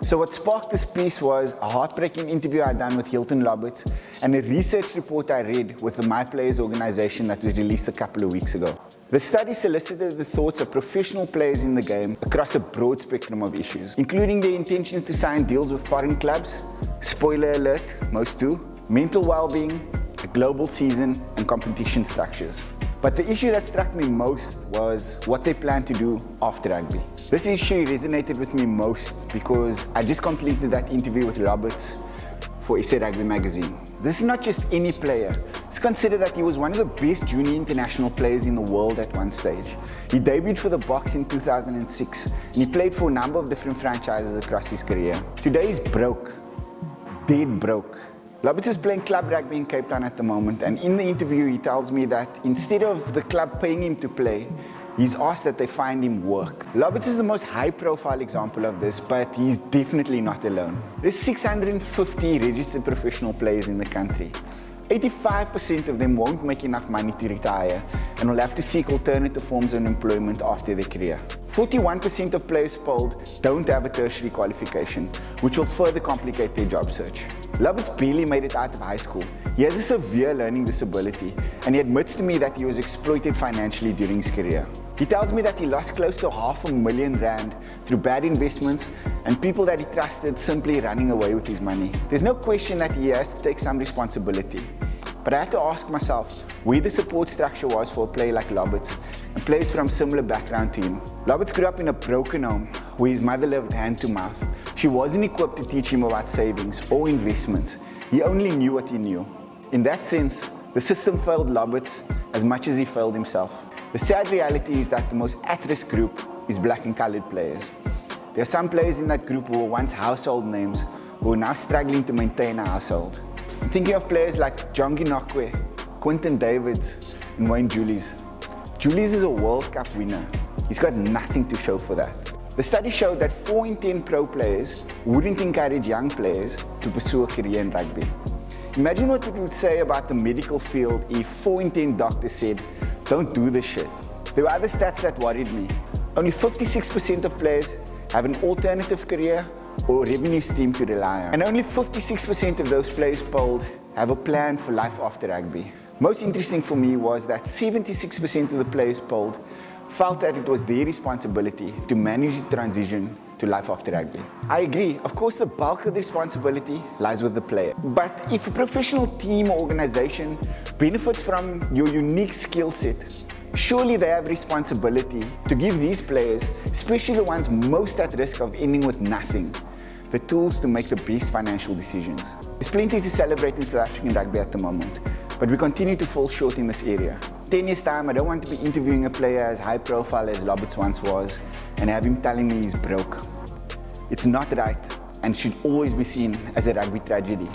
So what sparked this piece was a heartbreaking interview I'd done with Hilton Roberts and a research report I read with the My Players organization that was released a couple of weeks ago. The study solicited the thoughts of professional players in the game across a broad spectrum of issues, including their intentions to sign deals with foreign clubs, spoiler alert, most do, mental well-being, a global season, and competition structures. But the issue that struck me most was what they plan to do after rugby. This issue resonated with me most because I just completed that interview with Roberts for SA Rugby magazine. This is not just any player. It's considered that he was one of the best junior international players in the world at one stage. He debuted for the Boks in 2006 and he played for a number of different franchises across his career. Today he's broke, dead broke. Roberts is playing club rugby in Cape Town at the moment, and in the interview he tells me that instead of the club paying him to play, he's asked that they find him work. Roberts is the most high-profile example of this, but he's definitely not alone. There's 650 registered professional players in the country. 85% of them won't make enough money to retire and will have to seek alternative forms of employment after their career. 41% of players polled don't have a tertiary qualification, which will further complicate their job search. Roberts barely made it out of high school. He has a severe learning disability, and he admits to me that he was exploited financially during his career. He tells me that he lost close to R500,000 through bad investments and people that he trusted simply running away with his money. There's no question that he has to take some responsibility. But I had to ask myself where the support structure was for a player like Roberts and players from similar background to him. Roberts grew up in a broken home where his mother lived hand to mouth. She wasn't equipped to teach him about savings or investments. He only knew what he knew. In that sense, the system failed Roberts as much as he failed himself. The sad reality is that the most at-risk group is black and coloured players. There are some players in that group who were once household names who are now struggling to maintain a household. I'm thinking of players like John Ginokwe, Quinton Davids, and Wayne Julies. Julies is a World Cup winner. He's got nothing to show for that. The study showed that 4 in 10 pro players wouldn't encourage young players to pursue a career in rugby. Imagine what it would say about the medical field if 4 in 10 doctors said, "Don't do this shit." There were other stats that worried me. Only 56% of players have an alternative career or revenue stream to rely on. And only 56% of those players polled have a plan for life after rugby. Most interesting for me was that 76% of the players polled felt that it was their responsibility to manage the transition to life after rugby. I agree, of course the bulk of the responsibility lies with the player. But if a professional team or organization benefits from your unique skill set, surely they have responsibility to give these players, especially the ones most at risk of ending with nothing, the tools to make the best financial decisions. There's plenty to celebrate in South African rugby at the moment, but we continue to fall short in this area. 10 years time, I don't want to be interviewing a player as high profile as Roberts once was and have him telling me he's broke. It's not right and should always be seen as a rugby tragedy.